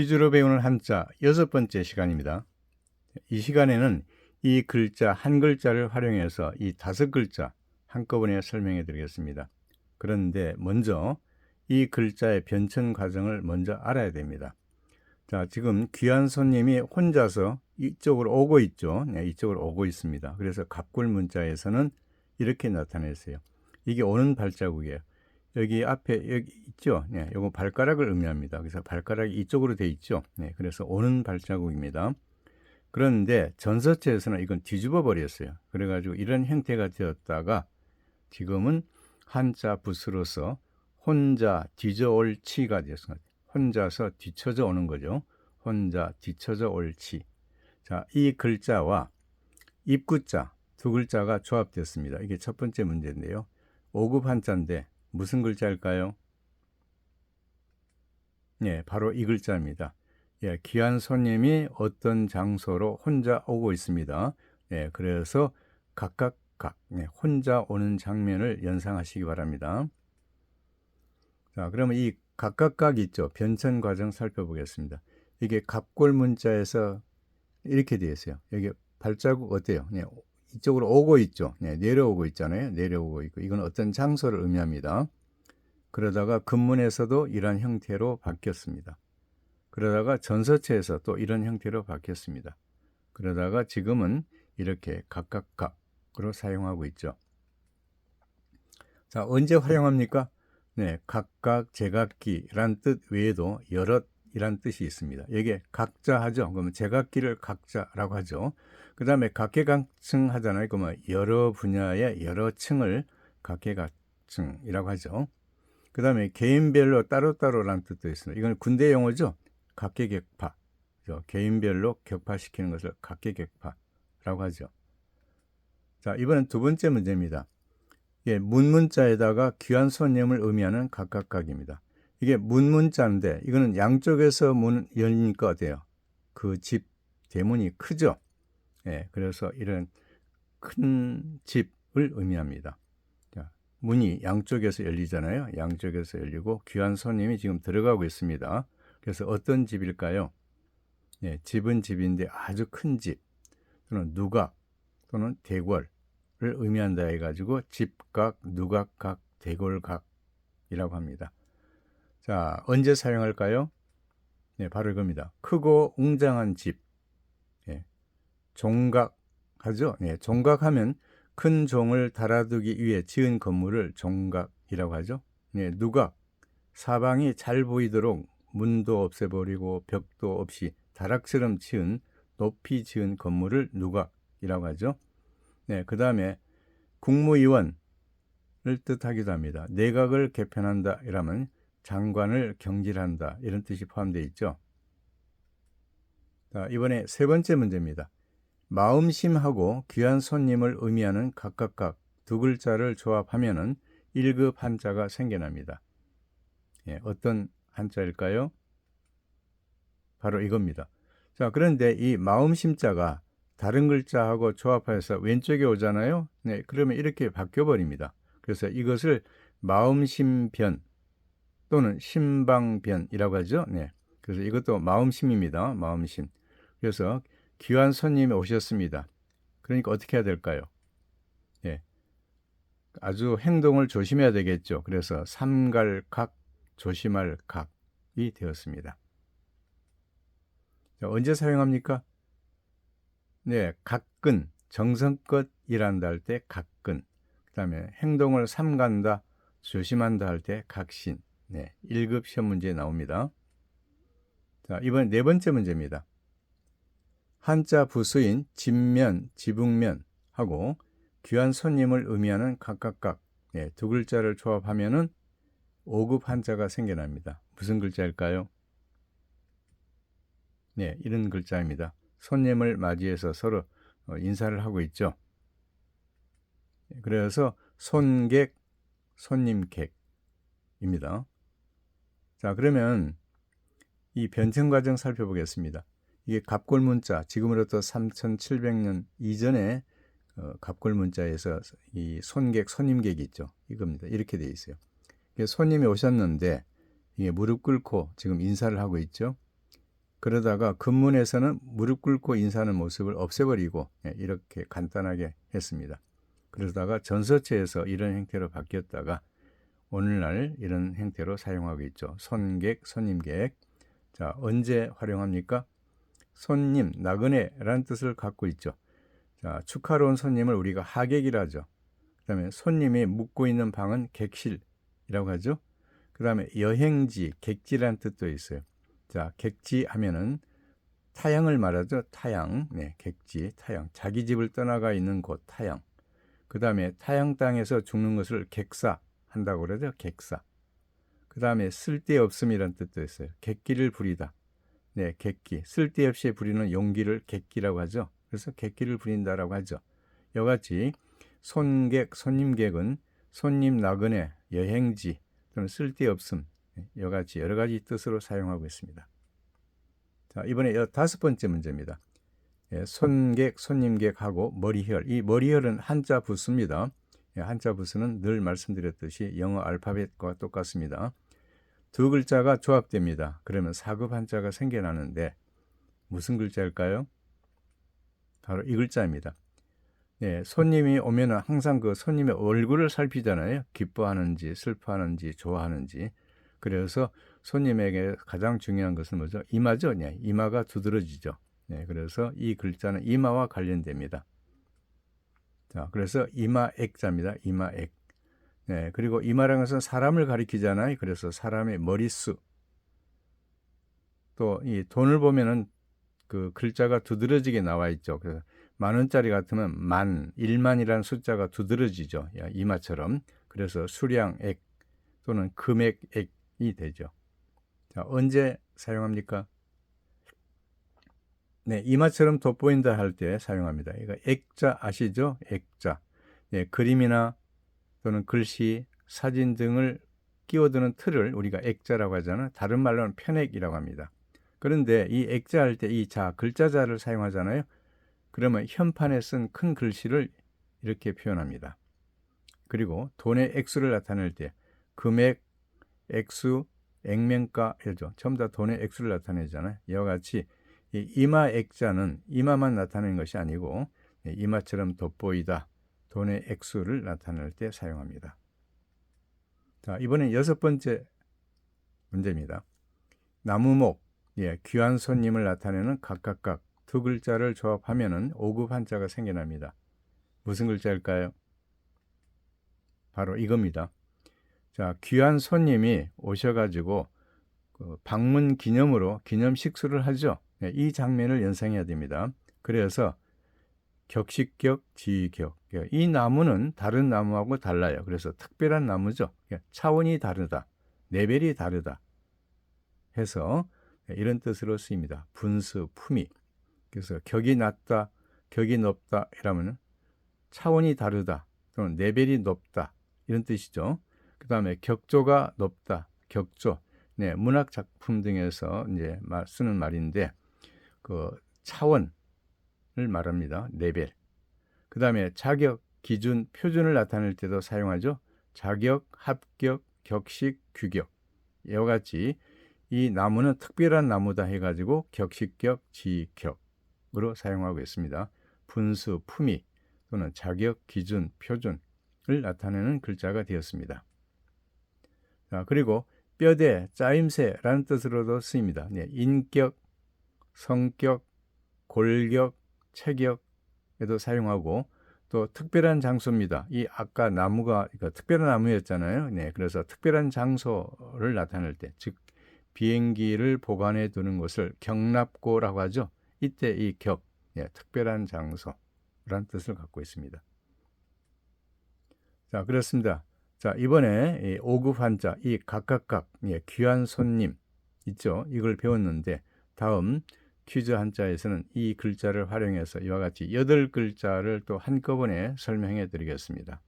퀴즈로 배우는 한자 6번째 시간입니다. 이 시간에는 이 글자 한 글자를 활용해서 이 5글자 한꺼번에 설명해 드리겠습니다. 그런데 먼저 이 글자의 변천 과정을 먼저 알아야 됩니다. 자, 지금 귀한 손님이 혼자서 이쪽으로 오고 있죠. 네, 이쪽으로 오고 있습니다. 그래서 갑골 문자에서는 이렇게 나타냈어요. 이게 오는 발자국이에요. 여기 앞에 여기 있죠. 네, 요거 발가락을 의미합니다. 그래서 발가락이 이쪽으로 돼 있죠. 네, 그래서 오는 발자국입니다. 그런데 전서체에서는 이건 뒤집어 버렸어요. 그래가지고 이런 형태가 되었다가 지금은 한자 붓으로서 혼자 뒤져올 치가 되었습니다. 혼자서 뒤쳐져 오는 거죠. 혼자 뒤쳐져 올 치. 자, 이 글자와 입구자 두 글자가 조합됐습니다. 이게 첫 번째 문제인데요. 5급 한자인데 무슨 글자일까요? 네, 바로 이 글자입니다. 예, 귀한 손님이 어떤 장소로 혼자 오고 있습니다. 예, 그래서 각각 혼자 오는 장면을 연상하시기 바랍니다. 자, 그러면 이 각각 있죠. 변천 과정 살펴보겠습니다. 이게 갑골 문자에서 이렇게 되어 있어요. 여기 발자국 어때요? 네, 이쪽으로 오고 있죠. 네, 내려오고 있잖아요. 내려오고 있고 이건 어떤 장소를 의미합니다. 그러다가 금문에서도 이런 형태로 바뀌었습니다. 그러다가 전서체에서 또 이런 형태로 바뀌었습니다. 그러다가 지금은 이렇게 각으로 사용하고 있죠. 자, 언제 활용합니까? 네, 각각, 제각기란 뜻 외에도 여럿이란 뜻이 있습니다. 이게 각자 하죠. 그러면 제각기를 각자라고 하죠. 그 다음에 각계각층 하잖아요. 그러면 여러 분야의 여러 층을 각계각층이라고 하죠. 그 다음에 개인별로 따로따로라는 뜻도 있습니다. 이건 군대 용어죠. 각계격파. 개인별로 격파시키는 것을 각계격파라고 하죠. 자, 이번엔 두 번째 문제입니다. 예, 문문자에다가 귀한 손님을 의미하는 각각각입니다. 이게 문문자인데 이거는 양쪽에서 문 열리니까 어때요? 그 집 대문이 크죠. 예, 그래서 이런 큰 집을 의미합니다. 자, 문이 양쪽에서 열리잖아요. 양쪽에서 열리고 귀한 손님이 지금 들어가고 있습니다. 그래서 어떤 집일까요? 예, 집은 집인데 아주 큰 집 또는 누각 또는 대궐을 의미한다 해가지고 집각, 누각각, 대궐각이라고 합니다. 자, 언제 사용할까요? 네, 바로 이겁니다. 크고 웅장한 집. 예, 종각하죠. 네, 종각하면 큰 종을 달아두기 위해 지은 건물을 종각이라고 하죠. 네, 누각, 사방이 잘 보이도록 문도 없애버리고 벽도 없이 다락처럼 지은 높이 지은 건물을 누각이라고 하죠. 네, 그 다음에 국무위원을 뜻하기도 합니다. 내각을 개편한다 이라면 장관을 경질한다 이런 뜻이 포함되어 있죠. 자, 이번에 세 번째 문제입니다. 마음심하고 귀한 손님을 의미하는 각각각 두 글자를 조합하면은 1급 한자가 생겨납니다. 예, 어떤 한자일까요? 바로 이겁니다. 자, 그런데 이 마음심자가 다른 글자하고 조합해서 왼쪽에 오잖아요. 네, 그러면 이렇게 바뀌어 버립니다. 그래서 이것을 마음심변 또는 심방변이라고 하죠. 네, 그래서 이것도 마음심입니다. 마음심. 그래서 귀한 손님이 오셨습니다. 그러니까 어떻게 해야 될까요? 예, 아주 행동을 조심해야 되겠죠. 그래서 삼갈각, 조심할 각이 되었습니다. 자, 언제 사용합니까? 네, 각근, 정성껏 일한다 할 때 각근, 그 다음에 행동을 삼간다, 조심한다 할 때 각신. 네, 1급 시험 문제에 나옵니다. 자, 이번 네 번째 문제입니다. 한자 부수인 집면, 지붕면하고 귀한 손님을 의미하는 각각각 네, 두 글자를 조합하면은 5급 한자가 생겨납니다. 무슨 글자일까요? 네, 이런 글자입니다. 손님을 맞이해서 서로 인사를 하고 있죠. 그래서 손객, 손님객입니다. 자, 그러면 이 변천 과정 살펴보겠습니다. 이게 갑골 문자, 지금으로부터 3700년 이전에 갑골 문자에서 이 손객, 손님객이 있죠. 이겁니다. 이렇게 되어 있어요. 손님이 오셨는데 이게 무릎 꿇고 지금 인사를 하고 있죠. 그러다가 근문에서는 무릎 꿇고 인사하는 모습을 없애버리고 이렇게 간단하게 했습니다. 그러다가 전서체에서 이런 형태로 바뀌었다가 오늘날 이런 형태로 사용하고 있죠. 손객, 손님객. 자, 언제 활용합니까? 손님, 나그네라는 뜻을 갖고 있죠. 자, 축하로 온 손님을 우리가 하객이라 하죠. 그 다음에 손님이 묵고 있는 방은 객실이라고 하죠. 그 다음에 여행지, 객지라는 뜻도 있어요. 자, 객지 하면은 타향을 말하죠. 타향, 네, 객지, 타향. 자기 집을 떠나가 있는 곳, 타향. 그 다음에 타향 땅에서 죽는 것을 객사 한다고 그러죠. 객사. 그 다음에 쓸데없음이라는 뜻도 있어요. 객기를 부리다. 네, 객기. 쓸데없이 부리는 용기를 객기라고 하죠. 그래서 객기를 부린다라고 하죠. 이같이 손객, 손님객은 손님, 나그네, 여행지 또는 쓸데없음 이같이 여러 가지 뜻으로 사용하고 있습니다. 자, 이번에 5번째 문제입니다. 손객, 손님객하고 머리혈. 이 머리혈은 한자 부수입니다. 한자 부수는 늘 말씀드렸듯이 영어 알파벳과 똑같습니다. 두 글자가 조합됩니다. 그러면 4급 한자가 생겨나는데 무슨 글자일까요? 바로 이 글자입니다. 네, 손님이 오면 항상 그 손님의 얼굴을 살피잖아요. 기뻐하는지, 슬퍼하는지, 좋아하는지. 그래서 손님에게 가장 중요한 것은 뭐죠? 이마죠. 네, 이마가 두드러지죠. 네, 그래서 이 글자는 이마와 관련됩니다. 자, 그래서 이마액자입니다. 이마액. 네, 그리고 이마라는 것은 사람을 가리키잖아요. 그래서 사람의 머릿수. 또 이 돈을 보면은 그 글자가 두드러지게 나와 있죠. 그래서 10,000원짜리 같으면 만, 1만이라는 숫자가 두드러지죠. 이마처럼. 그래서 수량액 또는 금액액이 되죠. 자, 언제 사용합니까? 네, 이마처럼 돋보인다 할 때 사용합니다. 이거 액자 아시죠? 액자. 네, 그림이나 또는 글씨, 사진 등을 끼워드는 틀을 우리가 액자라고 하잖아요. 다른 말로는 편액이라고 합니다. 그런데 이 액자 할 때 이 자, 글자자를 사용하잖아요. 그러면 현판에 쓴 큰 글씨를 이렇게 표현합니다. 그리고 돈의 액수를 나타낼 때 금액, 액수, 액면가 이죠. 전부 다 돈의 액수를 나타내잖아요. 이와 같이 이 이마 액자는 이마만 나타내는 것이 아니고 이마처럼 돋보이다, 돈의 액수를 나타낼 때 사용합니다. 자, 이번엔 6번째 문제입니다. 나무목, 귀한 손님을 나타내는 각각각 두 글자를 조합하면은 5급 한자가 생겨납니다. 무슨 글자일까요? 바로 이겁니다. 자, 귀한 손님이 오셔가지고 그 방문 기념으로 기념 식수를 하죠. 이 장면을 연상해야 됩니다. 그래서 격식격, 지격. 이 나무는 다른 나무하고 달라요. 그래서 특별한 나무죠. 차원이 다르다, 레벨이 다르다 해서 이런 뜻으로 쓰입니다. 분수, 품위. 그래서 격이 낮다, 격이 높다 이러면 차원이 다르다 또는 레벨이 높다 이런 뜻이죠. 그 다음에 격조가 높다, 격조. 네, 문학 작품 등에서 이제 쓰는 말인데 그 차원을 말합니다. 레벨. 그 다음에 자격, 기준, 표준을 나타낼 때도 사용하죠. 자격, 합격, 격식, 규격. 이와 같이 이 나무는 특별한 나무다 해가지고 격식격, 지격으로 사용하고 있습니다. 분수, 품위 또는 자격, 기준, 표준을 나타내는 글자가 되었습니다. 자, 그리고 뼈대, 짜임새라는 뜻으로도 쓰입니다. 인격, 성격, 골격, 체격에도 사용하고 또 특별한 장소입니다. 이 아까 나무가 특별한 나무였잖아요. 네, 그래서 특별한 장소를 나타낼 때, 즉 비행기를 보관해 두는 곳을 격납고라고 하죠. 이때 이 격, 특별한 장소라는 뜻을 갖고 있습니다. 자, 그렇습니다. 자, 이번에 5급 한자, 이 각각각, 귀한 손님 있죠. 이걸 배웠는데 다음 퀴즈 한자에서는 이 글자를 활용해서 이와 같이 8글자를 또 한꺼번에 설명해 드리겠습니다.